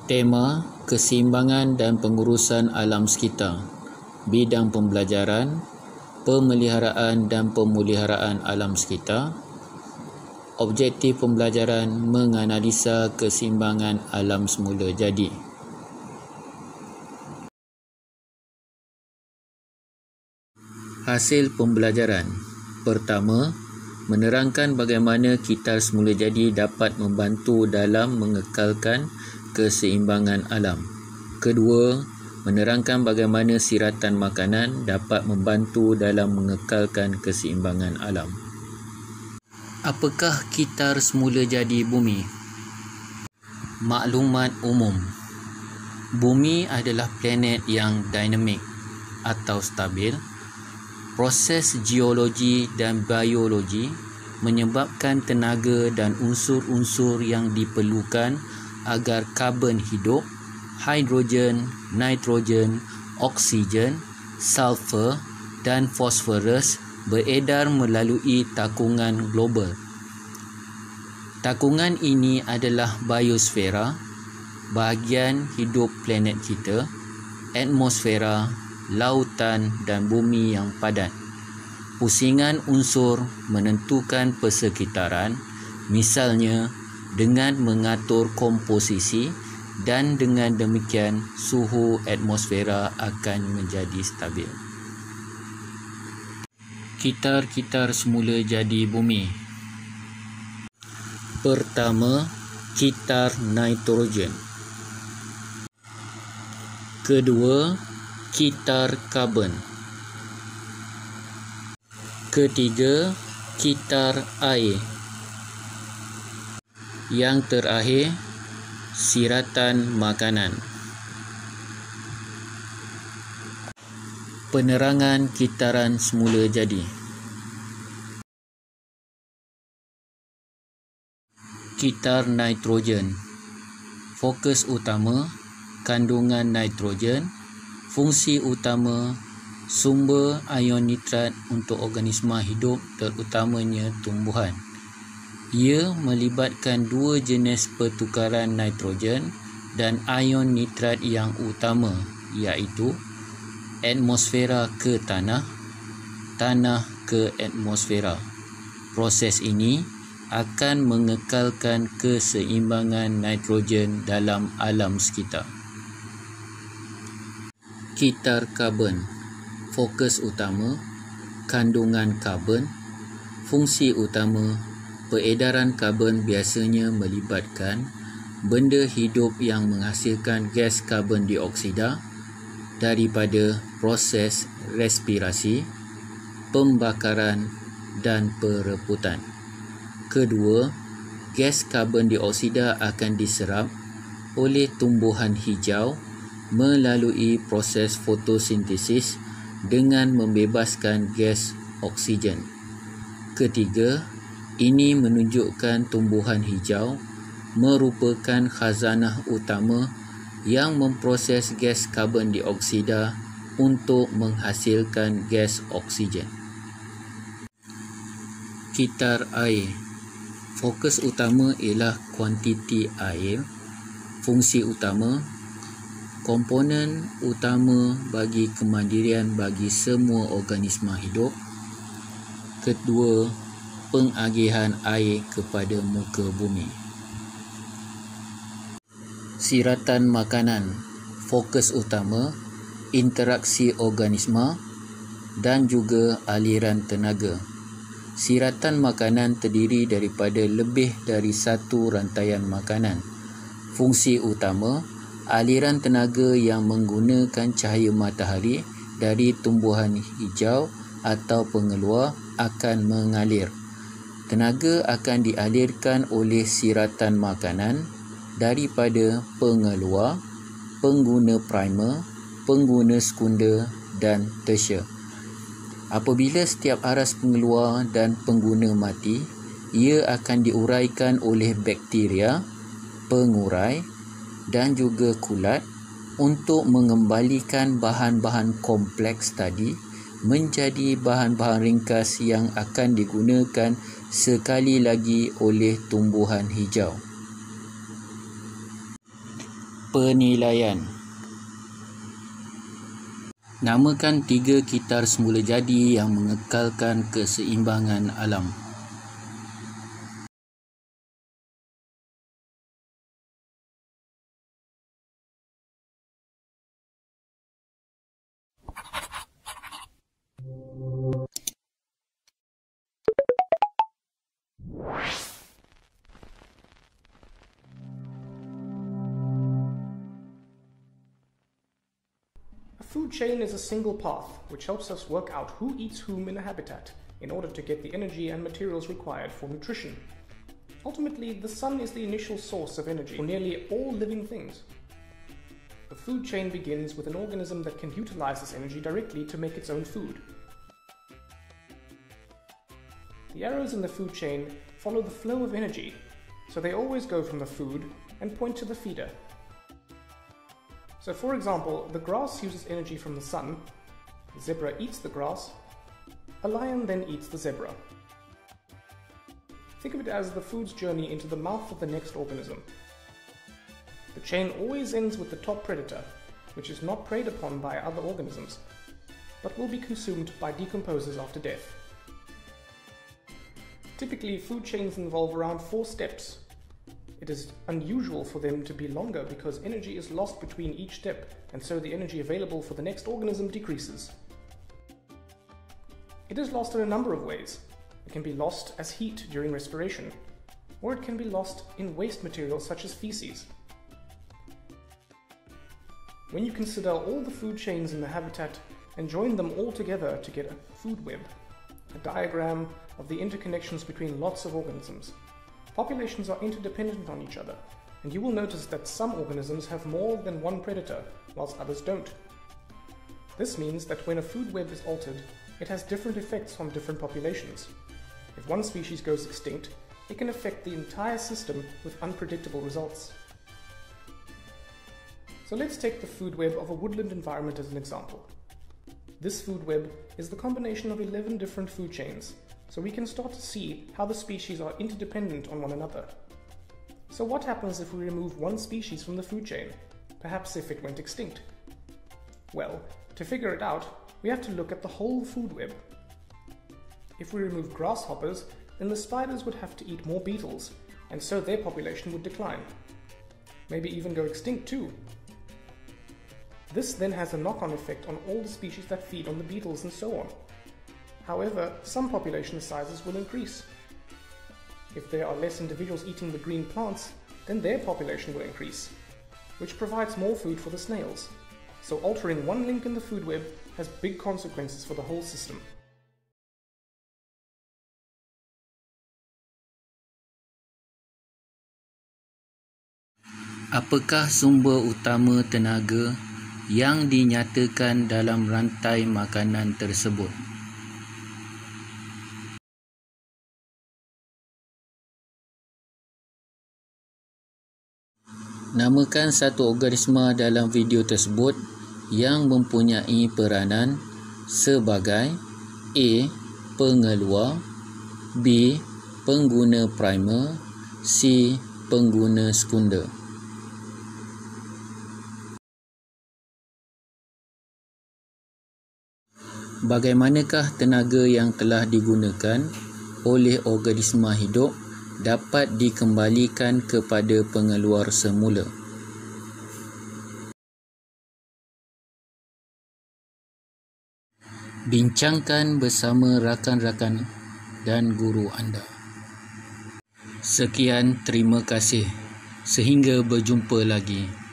Tema keseimbangan dan pengurusan alam sekitar, bidang pembelajaran, pemeliharaan dan pemuliharaan alam sekitar. Objektif pembelajaran menganalisa keseimbangan alam semula jadi. Hasil pembelajaran. Pertama, menerangkan bagaimana kitar semula jadi dapat membantu dalam mengekalkan keseimbangan alam. Kedua, menerangkan bagaimana siratan makanan dapat membantu dalam mengekalkan keseimbangan alam. Apakah kitar semula jadi bumi? Maklumat umum. Bumi adalah planet yang dinamik atau stabil. Proses geologi dan biologi menyebabkan tenaga dan unsur-unsur yang diperlukan agar karbon hidup, hidrogen, nitrogen, oksigen, sulfur dan fosforus beredar melalui takungan global. Takungan ini adalah biosfera, bahagian hidup planet kita, atmosfera, lautan dan bumi yang padat. Pusingan unsur menentukan persekitaran, misalnya dengan mengatur komposisi, dan dengan demikian suhu atmosfera akan menjadi stabil. Kitar-kitar semula jadi bumi. Pertama, kitar nitrogen. Kedua, kitar karbon. Ketiga, kitar air. Yang terakhir, siratan makanan. Penerangan kitaran semula jadi. Kitar nitrogen. Fokus utama, kandungan nitrogen. Fungsi utama, sumber ion nitrat untuk organisma hidup, terutamanya tumbuhan. Ia melibatkan dua jenis pertukaran nitrogen dan ion nitrat yang utama, iaitu atmosfera ke tanah, tanah ke atmosfera. Proses ini akan mengekalkan keseimbangan nitrogen dalam alam sekitar. Kitar karbon. Fokus utama, kandungan karbon. Fungsi utama, peredaran karbon biasanya melibatkan benda hidup yang menghasilkan gas karbon dioksida daripada proses respirasi, pembakaran dan perebutan. Kedua, gas karbon dioksida akan diserap oleh tumbuhan hijau melalui proses fotosintesis dengan membebaskan gas oksigen. Ketiga, ini menunjukkan tumbuhan hijau merupakan khazanah utama yang memproses gas karbon dioksida untuk menghasilkan gas oksigen. Kitar air. Fokus utama ialah kuantiti air. Fungsi utama, komponen utama bagi kemandirian bagi semua organisma hidup. Kedua, pengagihan air kepada muka bumi. Siratan makanan. Fokus utama, interaksi organisma dan juga aliran tenaga. Siratan makanan terdiri daripada lebih dari satu rantaian makanan. Fungsi utama, aliran tenaga yang menggunakan cahaya matahari dari tumbuhan hijau atau pengeluar akan mengalir. Tenaga akan dialirkan oleh siratan makanan daripada pengeluar, pengguna primer, pengguna sekunder dan tertiar. Apabila setiap aras pengeluar dan pengguna mati, ia akan diuraikan oleh bakteria, pengurai dan juga kulat untuk mengembalikan bahan-bahan kompleks tadi menjadi bahan-bahan ringkas yang akan digunakan sekali lagi oleh tumbuhan hijau. Penilaian. Namakan 3 kitar semula jadi yang mengekalkan keseimbangan alam. A food chain is a single path which helps us work out who eats whom in a habitat in order to get the energy and materials required for nutrition. Ultimately, the sun is the initial source of energy for nearly all living things. The food chain begins with an organism that can utilize this energy directly to make its own food. The arrows in the food chain follow the flow of energy, so they always go from the food and point to the feeder. So for example, the grass uses energy from the sun, the zebra eats the grass, a lion then eats the zebra. Think of it as the food's journey into the mouth of the next organism. The chain always ends with the top predator, which is not preyed upon by other organisms, but will be consumed by decomposers after death. Typically, food chains involve around 4 steps. It is unusual for them to be longer because energy is lost between each step, and so the energy available for the next organism decreases. It is lost in a number of ways. It can be lost as heat during respiration, or it can be lost in waste materials such as feces. When you consider all the food chains in the habitat and join them all together to get a food web, a diagram of the interconnections between lots of organisms, populations are interdependent on each other, and you will notice that some organisms have more than one predator, whilst others don't. This means that when a food web is altered, it has different effects on different populations. If one species goes extinct, it can affect the entire system with unpredictable results. So let's take the food web of a woodland environment as an example. This food web is the combination of 11 different food chains, so we can start to see how the species are interdependent on one another. So what happens if we remove one species from the food chain? Perhaps if it went extinct? Well, to figure it out, we have to look at the whole food web. If we remove grasshoppers, then the spiders would have to eat more beetles, and so their population would decline. Maybe even go extinct too. This then has a knock-on effect on all the species that feed on the beetles and so on. However, some population sizes will increase. If there are less individuals eating the green plants, then their population will increase, which provides more food for the snails. So altering one link in the food web has big consequences for the whole system. Apakah sumber utama tenaga yang dinyatakan dalam rantai makanan tersebut? Namakan satu organisma dalam video tersebut yang mempunyai peranan sebagai A. Pengeluar, B. Pengguna primer, C. Pengguna sekunder. Bagaimanakah tenaga yang telah digunakan oleh organisma hidup dapat dikembalikan kepada pengeluar semula? Bincangkan bersama rakan-rakan dan guru anda. Sekian, terima kasih. Sehingga berjumpa lagi.